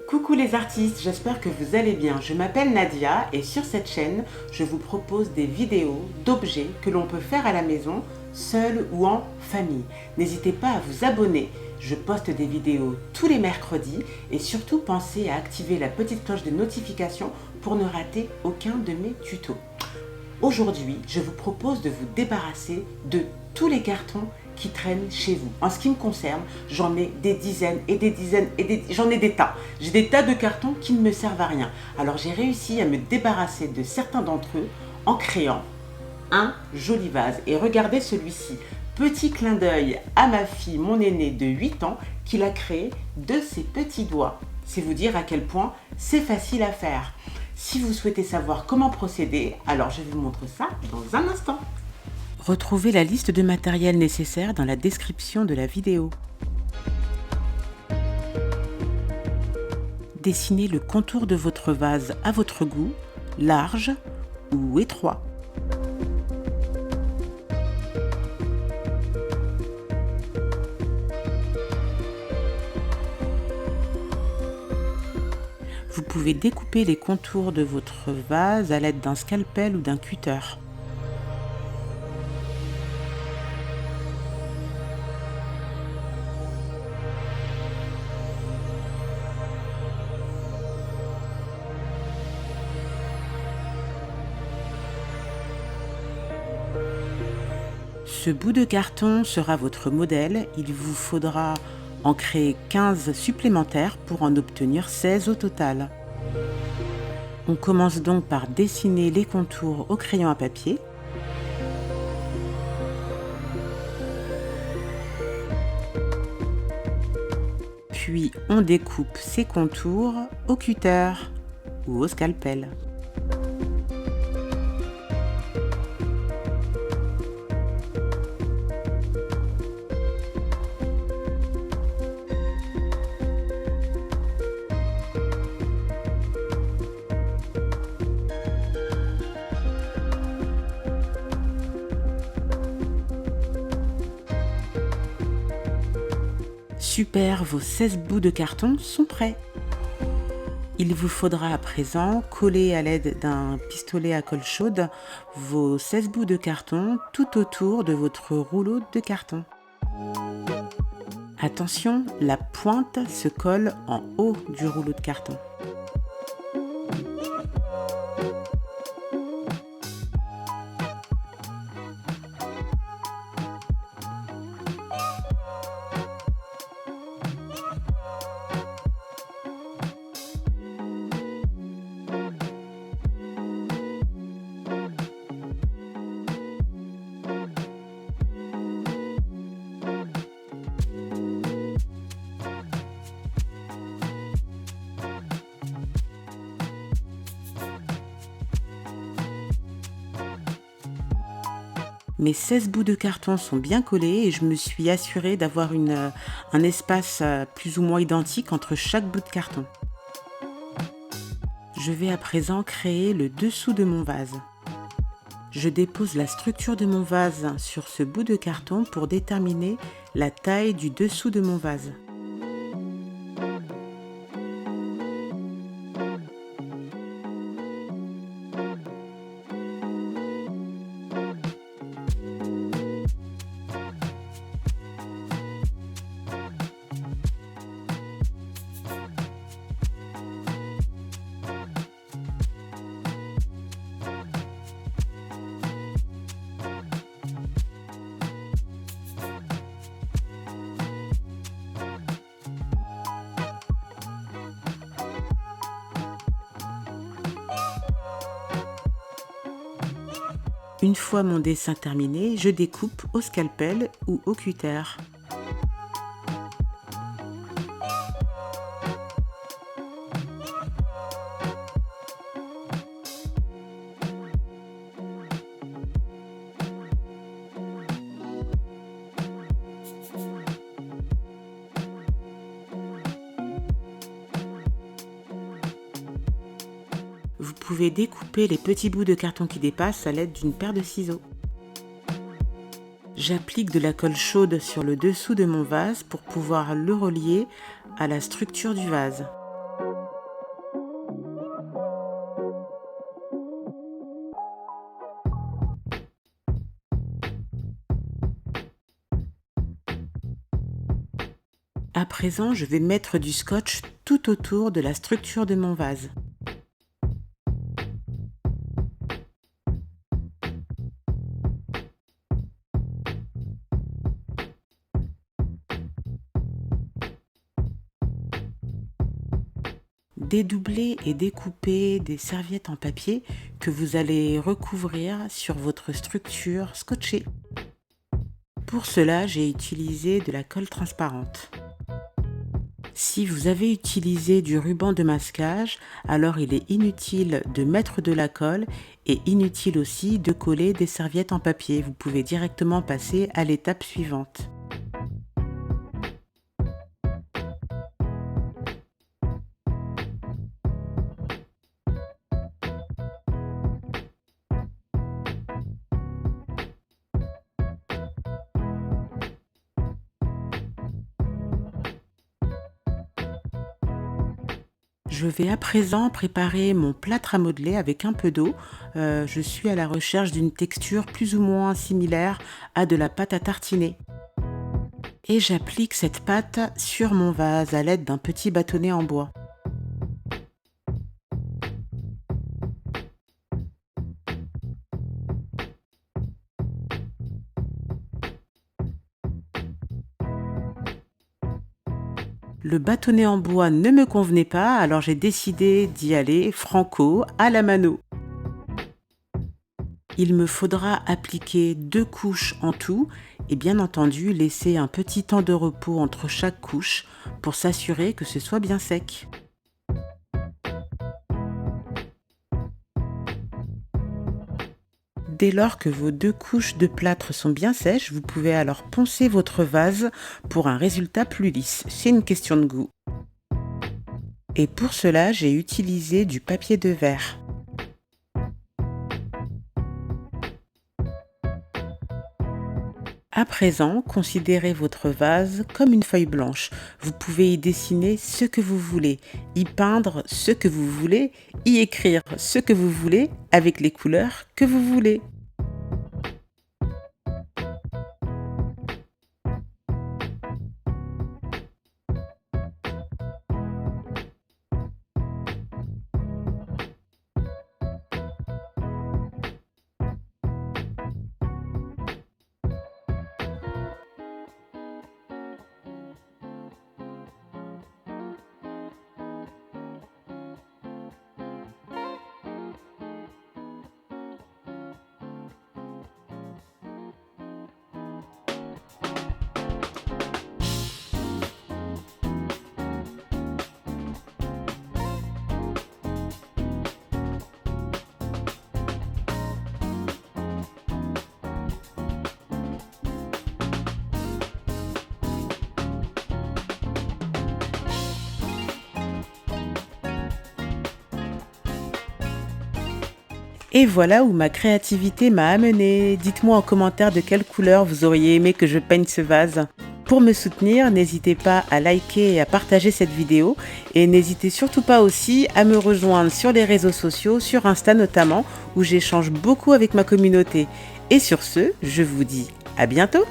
Coucou les artistes, j'espère que vous allez bien. Je m'appelle Nadia et sur cette chaîne, je vous propose des vidéos d'objets que l'on peut faire à la maison, seul ou en famille. N'hésitez pas à vous abonner. Je poste des vidéos tous les mercredis et surtout pensez à activer la petite cloche de notification pour ne rater aucun de mes tutos. Aujourd'hui, je vous propose de vous débarrasser de tous les cartons qui traînent chez vous. En ce qui me concerne, j'en ai des dizaines et des dizaines j'en ai des tas. J'ai des tas de cartons qui ne me servent à rien. Alors j'ai réussi à me débarrasser de certains d'entre eux en créant un joli vase. Et regardez celui-ci. Petit clin d'œil à ma fille, mon aînée de 8 ans, qui l'a créé de ses petits doigts. C'est vous dire à quel point c'est facile à faire. Si vous souhaitez savoir comment procéder, alors je vous montre ça dans un instant. Retrouvez la liste de matériel nécessaire dans la description de la vidéo. Dessinez le contour de votre vase à votre goût, large ou étroit. Vous pouvez découper les contours de votre vase à l'aide d'un scalpel ou d'un cutter. Ce bout de carton sera votre modèle. Il vous faudra en créer 15 supplémentaires pour en obtenir 16 au total. On commence donc par dessiner les contours au crayon à papier. Puis on découpe ces contours au cutter ou au scalpel. Super, vos 16 bouts de carton sont prêts. Il vous faudra à présent coller à l'aide d'un pistolet à colle chaude vos 16 bouts de carton tout autour de votre rouleau de carton. Attention, la pointe se colle en haut du rouleau de carton. Mes 16 bouts de carton sont bien collés et je me suis assurée d'avoir un espace plus ou moins identique entre chaque bout de carton. Je vais à présent créer le dessous de mon vase. Je dépose la structure de mon vase sur ce bout de carton pour déterminer la taille du dessous de mon vase. Une fois mon dessin terminé, je découpe au scalpel ou au cutter. Vous pouvez découper les petits bouts de carton qui dépassent à l'aide d'une paire de ciseaux. J'applique de la colle chaude sur le dessous de mon vase pour pouvoir le relier à la structure du vase. À présent, je vais mettre du scotch tout autour de la structure de mon vase. Dédoubler et découper des serviettes en papier que vous allez recouvrir sur votre structure scotchée. Pour cela, j'ai utilisé de la colle transparente. Si vous avez utilisé du ruban de masquage, alors il est inutile de mettre de la colle et inutile aussi de coller des serviettes en papier. Vous pouvez directement passer à l'étape suivante. Je vais à présent préparer mon plâtre à modeler avec un peu d'eau. Je suis à la recherche d'une texture plus ou moins similaire à de la pâte à tartiner. Et j'applique cette pâte sur mon vase à l'aide d'un petit bâtonnet en bois. Le bâtonnet en bois ne me convenait pas, alors j'ai décidé d'y aller franco à la mano. Il me faudra appliquer 2 couches en tout et bien entendu laisser un petit temps de repos entre chaque couche pour s'assurer que ce soit bien sec. Dès lors que vos 2 couches de plâtre sont bien sèches, vous pouvez alors poncer votre vase pour un résultat plus lisse. C'est une question de goût. Et pour cela, j'ai utilisé du papier de verre. À présent, considérez votre vase comme une feuille blanche. Vous pouvez y dessiner ce que vous voulez, y peindre ce que vous voulez, y écrire ce que vous voulez avec les couleurs que vous voulez. Et voilà où ma créativité m'a amené. Dites-moi en commentaire de quelle couleur vous auriez aimé que je peigne ce vase. Pour me soutenir, n'hésitez pas à liker et à partager cette vidéo. Et n'hésitez surtout pas aussi à me rejoindre sur les réseaux sociaux, sur Insta notamment, où j'échange beaucoup avec ma communauté. Et sur ce, je vous dis à bientôt!